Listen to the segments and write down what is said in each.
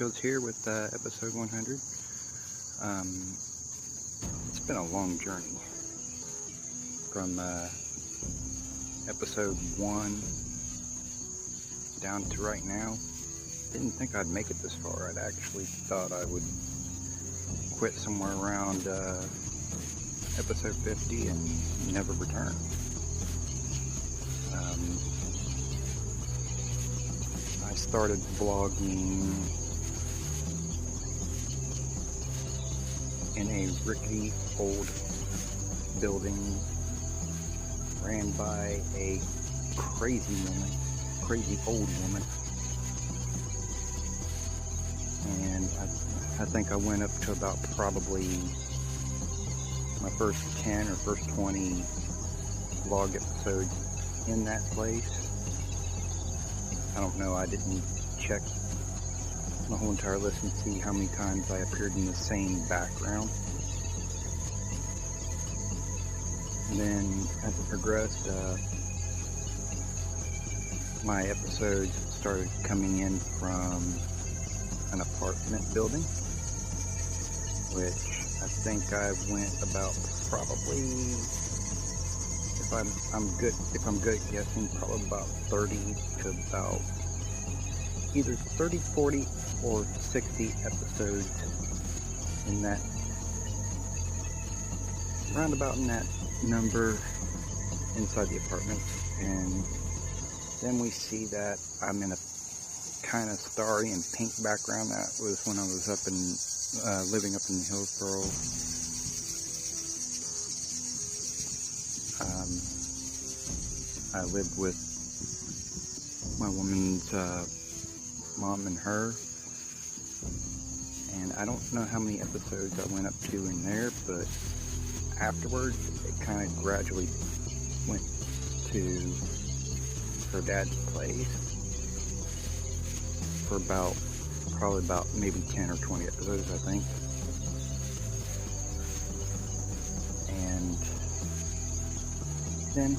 Shields here with episode 100. It's been a long journey from episode 1 down to right now. Didn't think I'd make it this far. I'd actually thought I would quit somewhere around episode 50 and never return. I started vlogging in a rickety old building ran by a crazy old woman, and I think I went up to about probably my first 10 or first 20 vlog episodes in that place. I don't know, I didn't check my whole entire list and see how many times I appeared in the same background. And then as it progressed, my episodes started coming in from an apartment building, which I think I went about probably, if I'm good guessing, probably about 30 to about either 30, 40, or 60 episodes in that, roundabout in that number inside the apartment. And then we see that I'm in a kind of starry and pink background. That was when I was up in living up in Hillsboro. I lived with my woman's mom and her, and I don't know how many episodes I went up to in there, but afterwards it kind of gradually went to her dad's place for probably about maybe 10 or 20 episodes, I think. And then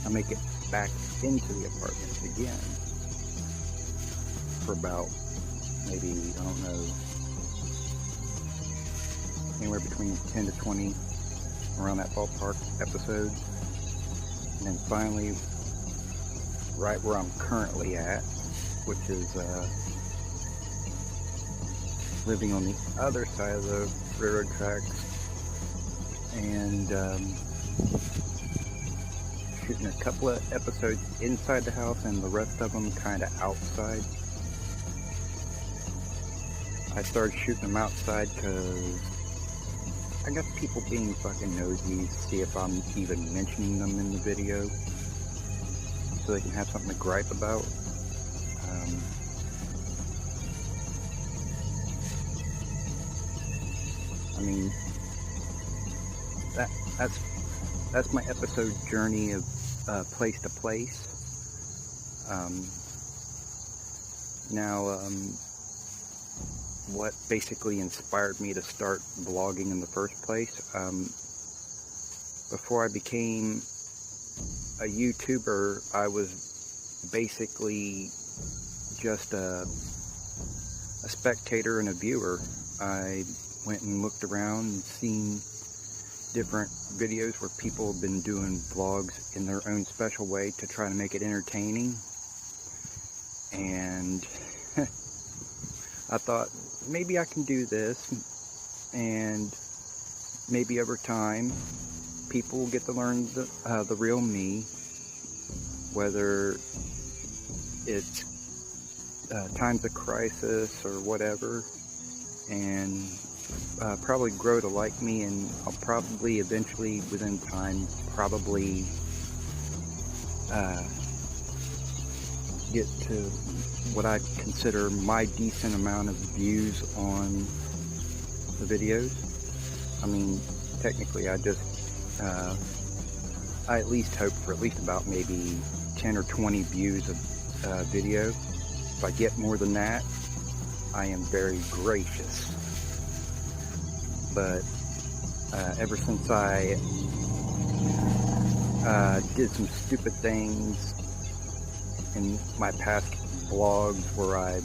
I make it back into the apartment again for about maybe, I don't know, anywhere between 10 to 20, around that ballpark episode. And then finally, right where I'm currently at, which is living on the other side of the railroad tracks, and shooting a couple of episodes inside the house and the rest of them kind of outside. I started shooting them outside because I got people being fucking nosy to see if I'm even mentioning them in the video, so they can have something to gripe about. I mean, that's my episode journey of place to place. Now, what basically inspired me to start vlogging in the first place? Before I became a YouTuber, I was basically just a spectator and a viewer. I went and looked around and seen different videos where people have been doing vlogs in their own special way to try to make it entertaining. And I thought, maybe I can do this, and maybe over time people will get to learn the real me, whether it's times of crisis or whatever, and probably grow to like me, and I'll probably eventually, within time, probably get to what I consider my decent amount of views on the videos. I mean, technically I at least hope for at least about maybe 10 or 20 views of video. If I get more than that, I am very gracious. But ever since I did some stupid things in my past blogs where I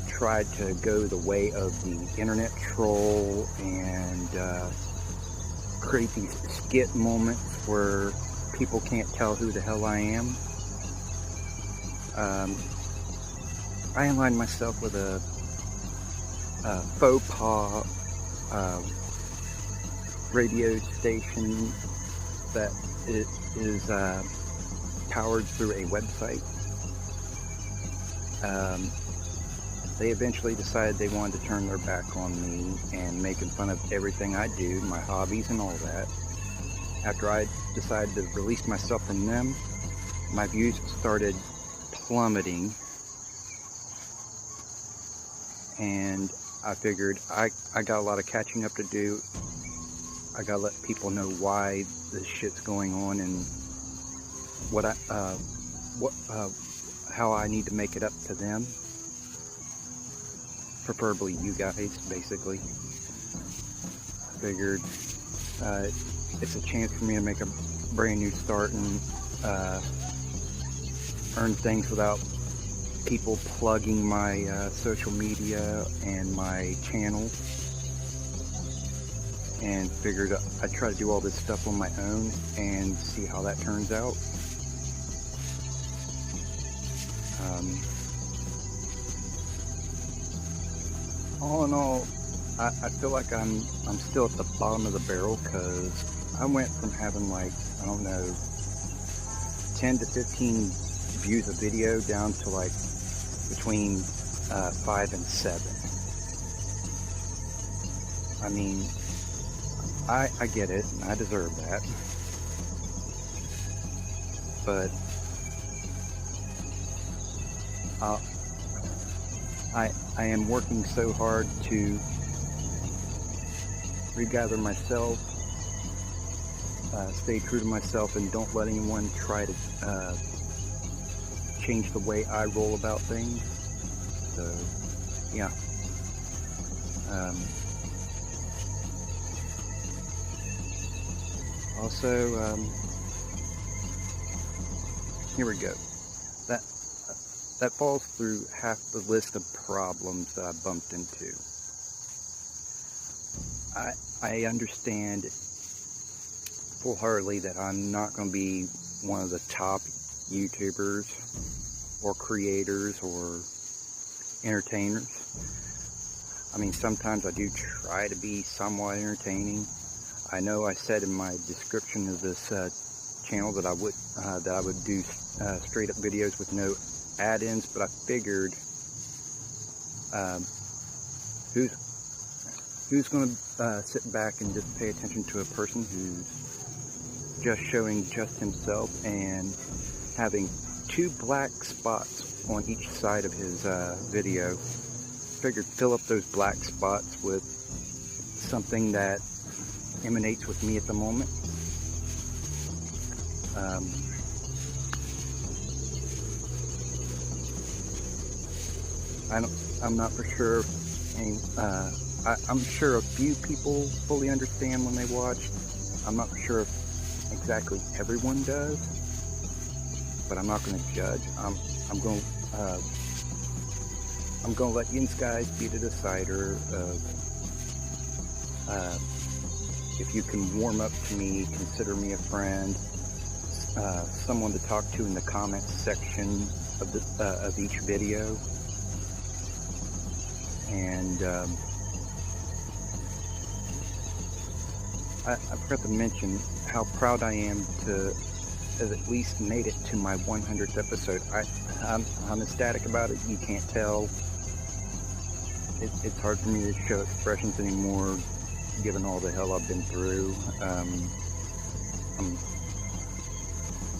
tried to go the way of the internet troll and create these skit moments where people can't tell who the hell I am. I aligned myself with a faux pas radio station that it is powered through a website. They eventually decided they wanted to turn their back on me and making fun of everything I do, my hobbies and all that. After I decided to release myself from them, my views started plummeting, and I figured I got a lot of catching up to do. I gotta let people know why this shit's going on and how I need to make it up to them, preferably you guys. Basically, I figured it's a chance for me to make a brand new start and earn things without people plugging my social media and my channel, and figured I'd try to do all this stuff on my own and see how that turns out. All in all, I feel like I'm still at the bottom of the barrel, because I went from having, like, I don't know, 10 to 15 views a video down to like between 5 and 7. I mean, I get it, and I deserve that, but I am working so hard to regather myself, stay true to myself, and don't let anyone try to change the way I roll about things. So, yeah. Also, here we go. That falls through half the list of problems that I bumped into. I understand full-heartedly that I'm not going to be one of the top YouTubers or creators or entertainers. I mean, sometimes I do try to be somewhat entertaining. I know I said in my description of this channel that I would do straight up videos with no add-ins, but I figured who's going to sit back and just pay attention to a person who's just showing just himself and having 2 black spots on each side of his video. Figured fill up those black spots with something that emanates with me at the moment. I'm not for sure. I'm sure a few people fully understand when they watch. I'm not for sure if exactly everyone does, but I'm not going to judge. I'm going to let you guys be the decider of if you can warm up to me, consider me a friend, someone to talk to in the comments section of each video. And I forgot to mention how proud I am to have at least made it to my 100th episode. I'm ecstatic about it. You can't tell. It's hard for me to show expressions anymore, given all the hell I've been through.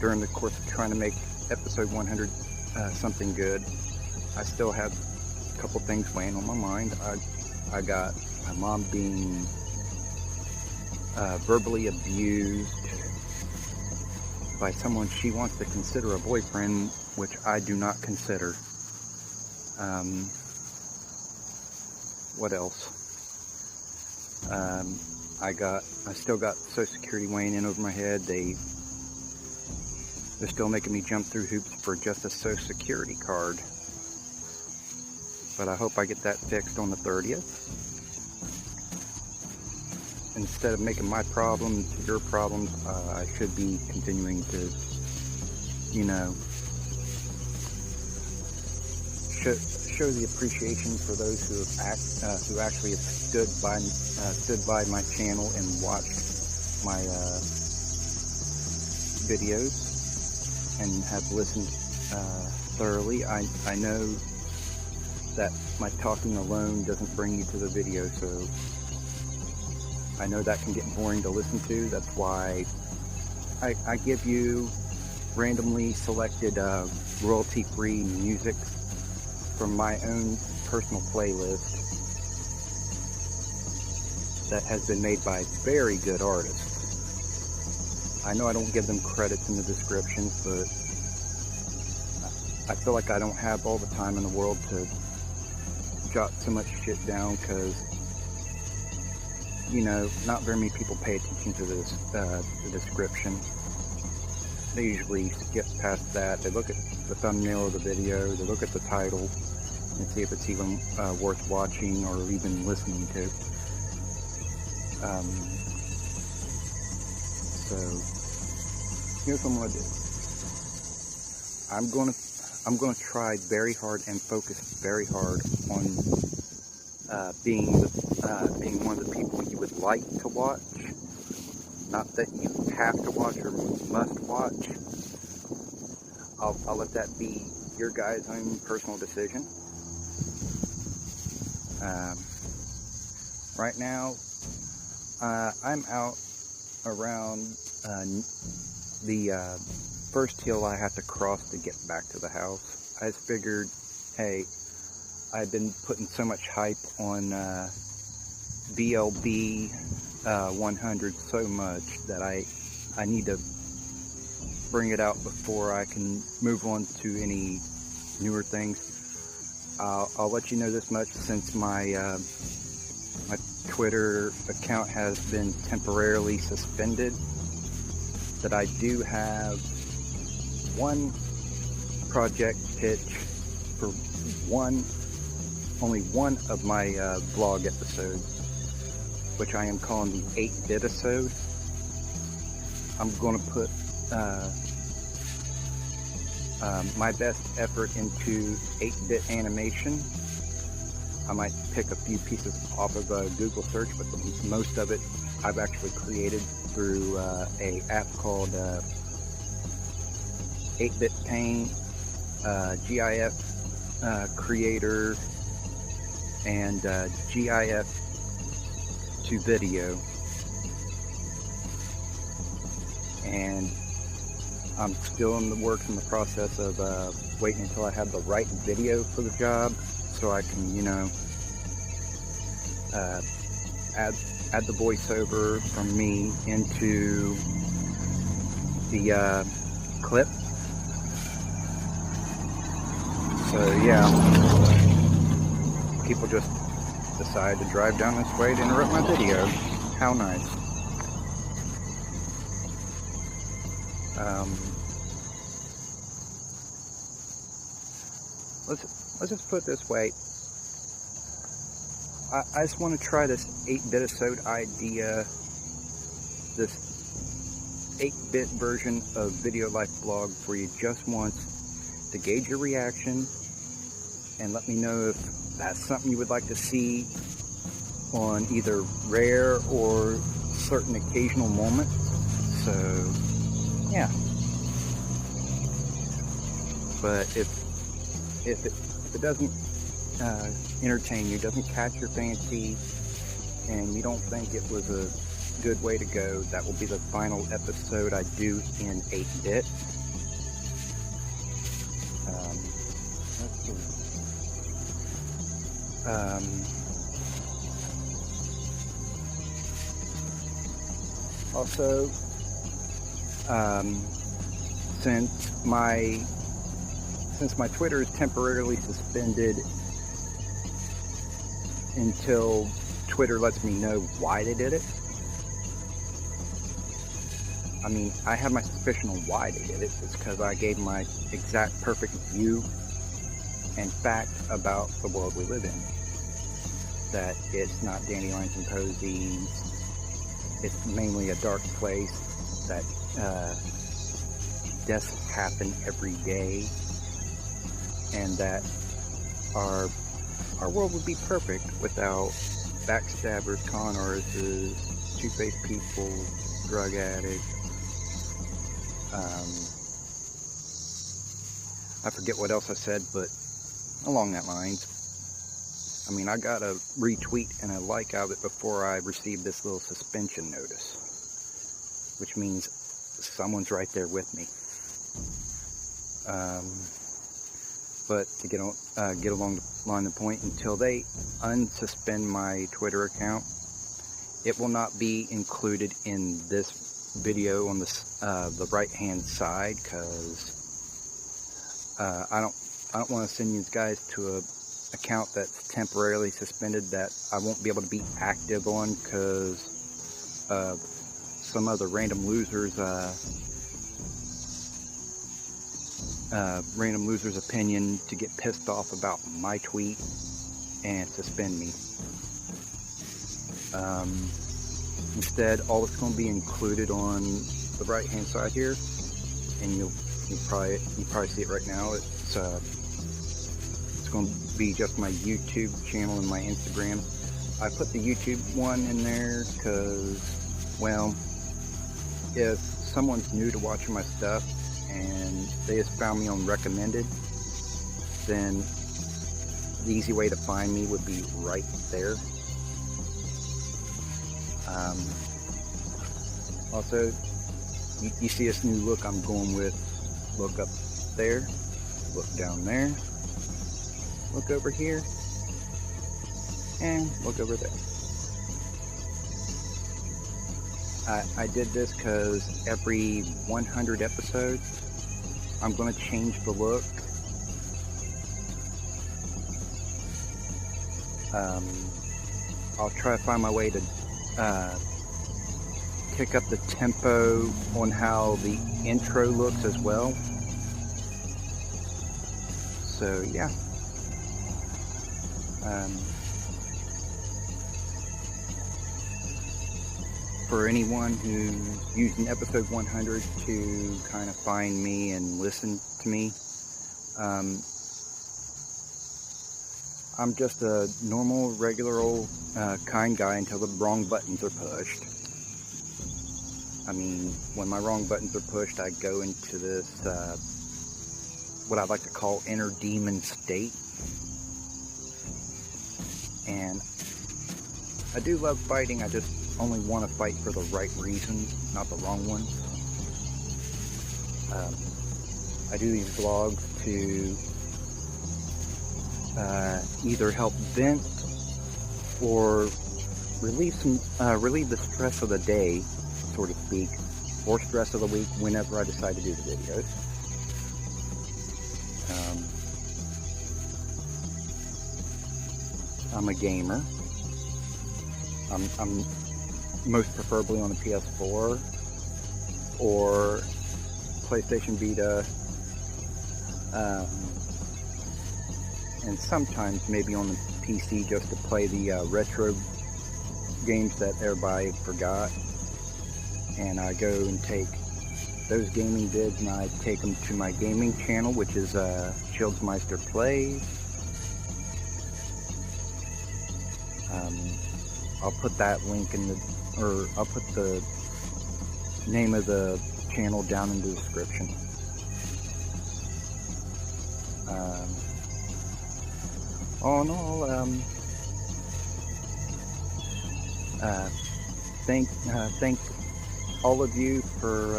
During the course of trying to make episode 100 something good, I still have a couple things weighing on my mind. I got my mom being verbally abused by someone she wants to consider a boyfriend, which I do not consider. What else? I still got Social Security weighing in over my head. They They're still making me jump through hoops for just a Social Security card. But I hope I get that fixed on the 30th. Instead of making my problems your problems, I should be continuing to, you know, show the appreciation for those who actually have stood by my channel and watched my videos and have listened thoroughly. I know that my talking alone doesn't bring you to the video, so I know that can get boring to listen to. That's why I give you randomly selected royalty-free music from my own personal playlist that has been made by very good artists. I know I don't give them credits in the descriptions, but I feel like I don't have all the time in the world to jot so much shit down, because, you know, not very many people pay attention to this, the description. They usually skip past that. They look at the thumbnail of the video, they look at the title, and see if it's even worth watching or even listening to. So here's what I'm gonna do. I'm gonna try very hard and focus very hard on being one of the people you would like to watch. Not that you have to watch or must watch. I'll let that be your guys' own personal decision. Right now, I'm out around the first hill I have to cross to get back to the house. I just figured, hey, I've been putting so much hype on BLB 100 so much that I need to bring it out before I can move on to any newer things. I'll let you know this much, since my my Twitter account has been temporarily suspended, that I do have one project pitch for only one of my vlog episodes, which I am calling the 8-bit-isode. I'm going to put my best effort into 8-bit animation. I might pick a few pieces off of Google search, but most of it I've actually created through a app called 8-bit Paint, GIF Creator, and GIF to Video. And I'm still in the process of waiting until I have the right video for the job, so I can, you know, add the voiceover from me into the clip. So yeah, people just decide to drive down this way to interrupt my video. How nice. Let's just put it this way. I just want to try this 8-bit-isode idea, this 8-bit version of Video Life Blog for you just once, to gauge your reaction and let me know if that's something you would like to see on either rare or certain occasional moments. So yeah, but if it doesn't entertain you, doesn't catch your fancy, and you don't think it was a good way to go, that will be the final episode I do in 8-bit. Let's see. Also, since my Twitter is temporarily suspended until Twitter lets me know why they did it, I mean, I have my suspicion on why they did it. It's because I gave my exact perfect view and fact about the world we live in. That it's not dandelions and posies. It's mainly a dark place. That deaths happen every day. And that our world would be perfect without backstabbers, con artists, two-faced people, drug addicts. I forget what else I said, but along that lines. I mean, I got a retweet and a like out of it before I received this little suspension notice, which means someone's right there with me. But to get along the line of the point, until they unsuspend my Twitter account, it will not be included in this video on the right hand side, because I don't want to send you guys to a account that's temporarily suspended that I won't be able to be active on because some other random loser's opinion to get pissed off about my tweet and suspend me. Instead, all that's going to be included on the right hand side here, and you probably see it right now. It's going to be just my YouTube channel and my Instagram. I put the YouTube one in there because, well, if someone's new to watching my stuff and they just found me on recommended, then the easy way to find me would be right there. Also, you see this new look I'm going with. Look up there, look down there, look over here, and look over there. I did this because every 100 episodes, I'm going to change the look. I'll try to find my way to pick up the tempo on how the intro looks as well. So yeah. For anyone who's using episode 100 to kind of find me and listen to me, I'm just a normal, regular old kind guy until the wrong buttons are pushed. I mean, when my wrong buttons are pushed, I go into this, what I like to call inner demon state. And I do love fighting, I just only want to fight for the right reasons, not the wrong ones. I do these vlogs to either help vent or relieve the stress of the day, so to speak, or stress of the week whenever I decide to do the videos. I'm a gamer. I'm most preferably on the PS4 or PlayStation Vita, and sometimes maybe on the PC just to play the retro games that everybody forgot. And I go and take those gaming vids and I take them to my gaming channel, which is Childsmeister Plays. I'll put that link in I'll put the name of the channel down in the description. All in all, thank all of you for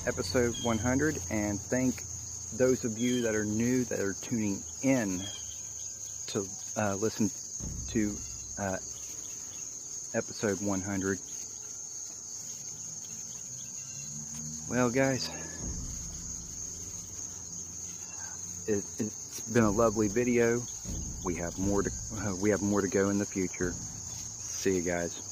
episode 100, and thank those of you that are new that are tuning in to listen to episode 100. Well, guys, it's been a lovely video. We have more to go in the future. See you guys.